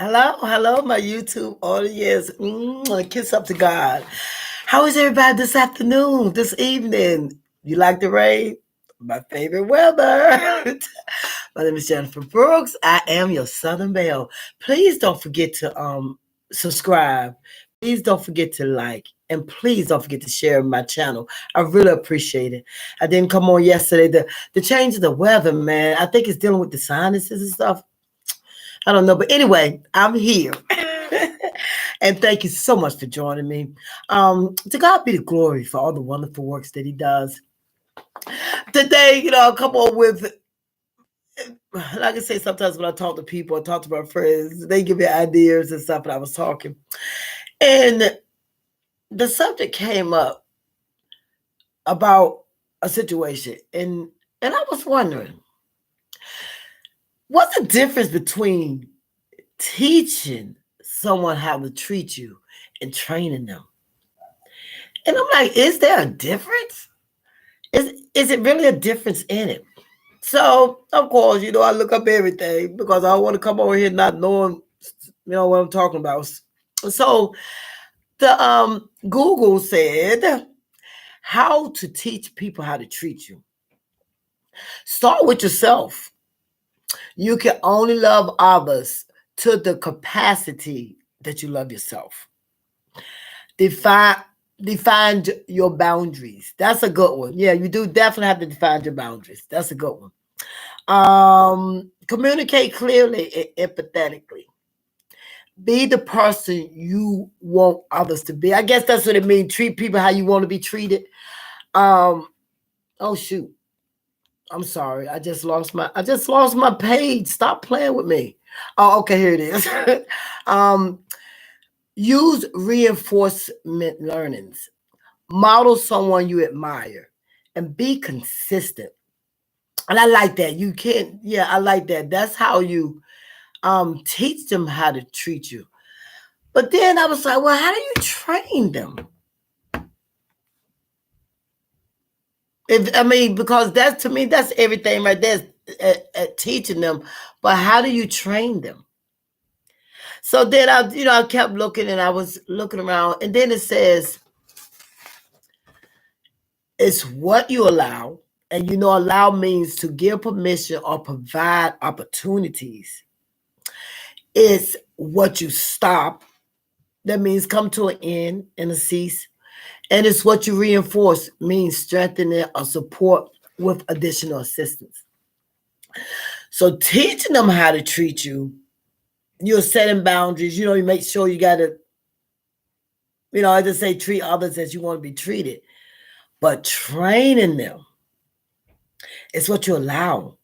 Hello, my YouTube audience. A kiss up to God. How is everybody this afternoon, this evening? You like the rain? My favorite weather. My name is Jennifer Brooks. I am your Southern Belle. Please don't forget to subscribe. Please don't forget to like. And please don't forget to share my channel. I really appreciate it. I didn't come on yesterday. The change of the weather, man. I think it's dealing with the sinuses and stuff. I don't know. But anyway, I'm here. And thank you so much for joining me. To God be the glory for all the wonderful works that He does. Today, I come on with, like I say, sometimes when I talk to people, I talk to my friends, they give me ideas and stuff, and I was talking. And the subject came up about a situation. And I was wondering, what's the difference between teaching someone how to treat you and training them? And I'm like, is there a difference? Is it really a difference in it? So of course, I look up everything because I want to come over here not knowing, what I'm talking about. So the Google said how to teach people how to treat you. Start with yourself. You can only love others to the capacity that you love yourself. Define your boundaries. That's a good one. Yeah, you do definitely have to define your boundaries. That's a good one. Communicate clearly and empathetically. Be the person you want others to be. I guess that's what it means. Treat people how you want to be treated. Oh shoot. I'm sorry. I just lost my page. Stop playing with me. Oh, okay, here it is. Use reinforcement learnings. Model someone you admire and be consistent. And I like that. I like that. That's how you teach them how to treat you. But then I was like, well, how do you train them? Because that's, to me, that's everything right there, at teaching them. But how do you train them? So then I kept looking, and I was looking around, and then it says it's what you allow. And allow means to give permission or provide opportunities. It's what you stop. That means come to an end and a cease. And it's what you reinforce, means strengthening or support with additional assistance. So teaching them how to treat you, you're setting boundaries. You make sure you got to, I just say treat others as you want to be treated. But training them, it's what you allow.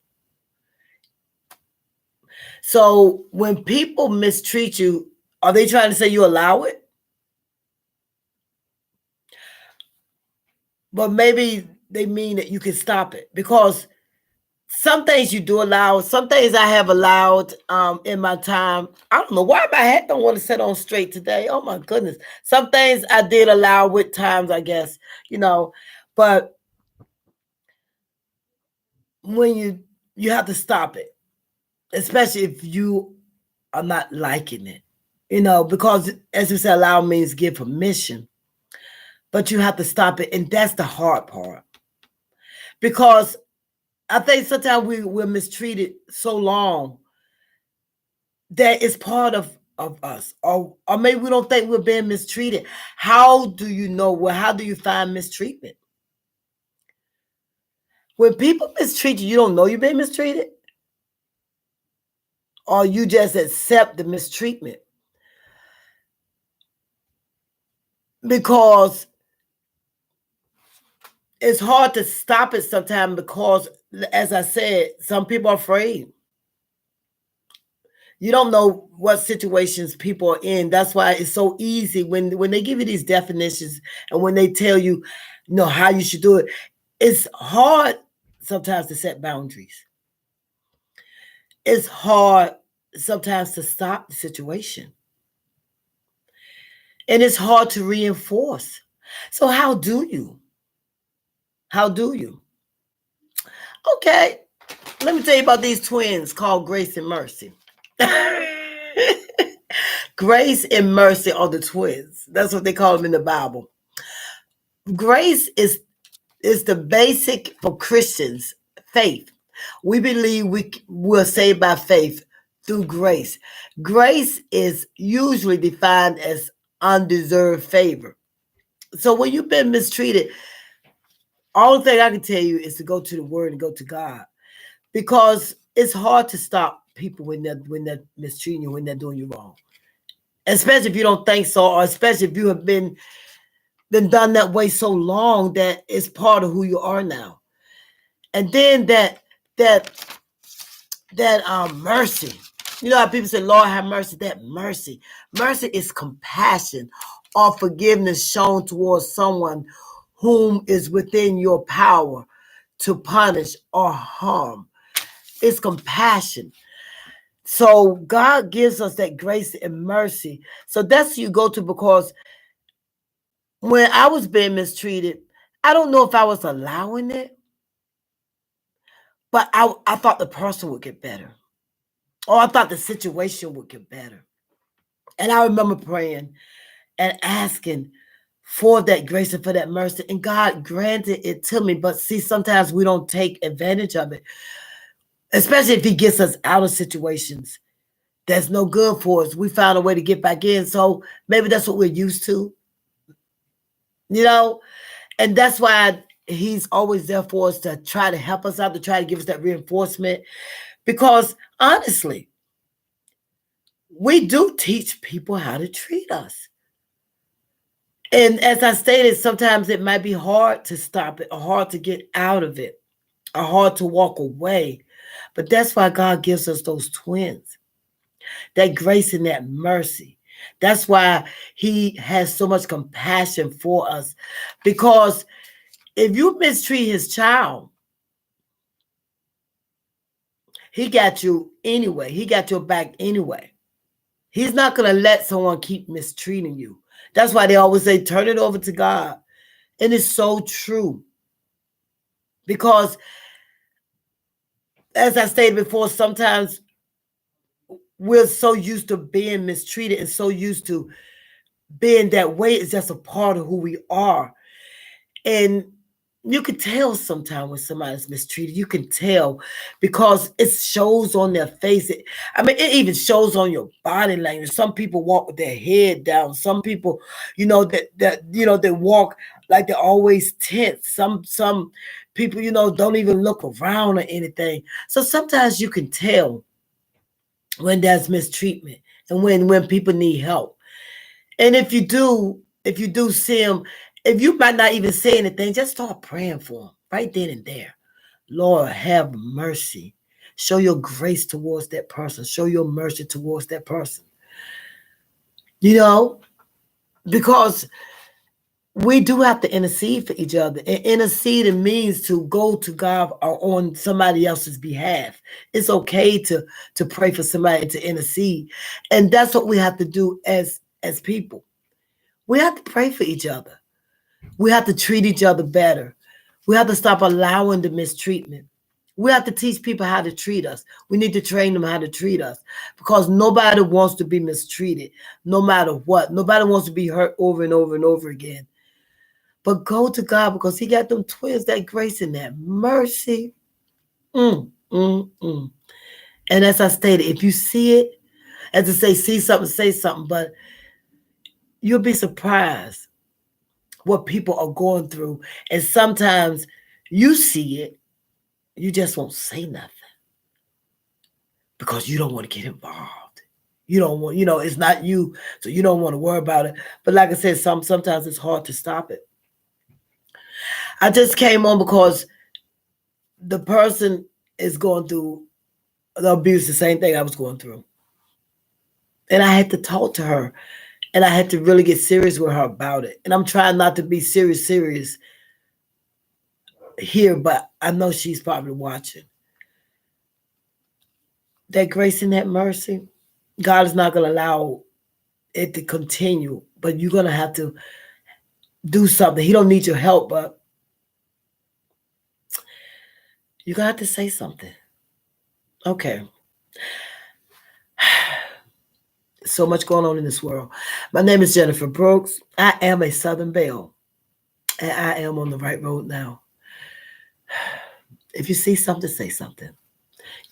So when people mistreat you, are they trying to say you allow it? But maybe they mean that you can stop it, because some things you do allow, some things I have allowed in my time. I don't know why my head don't want to sit on straight today. Oh my goodness. Some things I did allow with times, I guess, but when you have to stop it, especially if you are not liking it, because as you said, allow means give permission, but you have to stop it. And that's the hard part, because I think sometimes we're mistreated so long that it's part of us, or maybe we don't think we're being mistreated. How do you know? Well, how do you find mistreatment? When people mistreat you, you don't know you're being mistreated, or you just accept the mistreatment. Because it's hard to stop it sometimes, because, as I said, some people are afraid. You don't know what situations people are in. That's why it's so easy when they give you these definitions, and when they tell you, how you should do it. It's hard sometimes to set boundaries. It's hard sometimes to stop the situation. And it's hard to reinforce. So how do you? How do you? Okay, let me tell you about these twins called Grace and Mercy. Grace and mercy are the twins. That's what they call them in the Bible. Grace is the basic for Christians faith. We believe we're saved by faith through grace. Grace is usually defined as undeserved favor. So when you've been mistreated, all thing I can tell you is to go to the Word and go to God, because it's hard to stop people when they're mistreating you, when they're doing you wrong, especially if you don't think so, or especially if you have been done that way so long that it's part of who you are now. And then that mercy. You know how people say, Lord have mercy, that mercy. Mercy is compassion or forgiveness shown towards someone whom is within your power to punish or harm. It's compassion. So God gives us that grace and mercy. So that's who you go to, because when I was being mistreated, I don't know if I was allowing it, but I thought the person would get better. Or I thought the situation would get better. And I remember praying and asking for that grace and for that mercy. And God granted it to me. But see, sometimes we don't take advantage of it, especially if He gets us out of situations that's no good for us. We found a way to get back in. So maybe that's what we're used to, you know? And that's why He's always there for us, to try to help us out, to try to give us that reinforcement. Because honestly, we do teach people how to treat us. And as I stated, sometimes it might be hard to stop it, or hard to get out of it, or hard to walk away. But that's why God gives us those twins, that grace and that mercy. That's why He has so much compassion for us. Because if you mistreat His child, He got you anyway. He got your back anyway. He's not going to let someone keep mistreating you. That's why they always say, turn it over to God. And it's so true. Because, as I stated before, sometimes we're so used to being mistreated and so used to being that way. It's just a part of who we are. And you can tell sometimes when somebody's mistreated. You can tell, because it shows on their face. It even shows on your body language. Some people walk with their head down. Some people, they walk like they're always tense. Some people, don't even look around or anything. So sometimes you can tell when there's mistreatment and when people need help. And if you do see them, if you might not even say anything, just start praying for them right then and there. Lord, have mercy. Show your grace towards that person. Show your mercy towards that person. Because we do have to intercede for each other. And interceding means to go to God or on somebody else's behalf. It's okay to pray for somebody, to intercede. And that's what we have to do as people. We have to pray for each other. We have to treat each other better. We have to stop allowing the mistreatment. We have to teach people how to treat us. We need to train them how to treat us, because nobody wants to be mistreated, no matter what. Nobody wants to be hurt over and over and over again. But go to God, because He got them twins, that grace and that mercy. And as I stated, if you see it, as I say, see something, say something, but you'll be surprised what people are going through. And sometimes you see it, you just won't say nothing, because you don't want to get involved. You don't want, it's not you, so you don't want to worry about it. But like I said, sometimes it's hard to stop it. I just came on because the person is going through the abuse, the same thing I was going through. And I had to talk to her, and I had to really get serious with her about it. And I'm trying not to be serious here, but I know she's probably watching. That grace and that mercy, God is not going to allow it to continue, but you're going to have to do something. He don't need your help, but you're going to have to say something. Okay. So much going on in this world. My name is Jennifer Brooks. I am a Southern Belle, and I am on the right road now. If you see something, say something.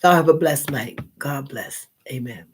Y'all have a blessed night. God bless. Amen.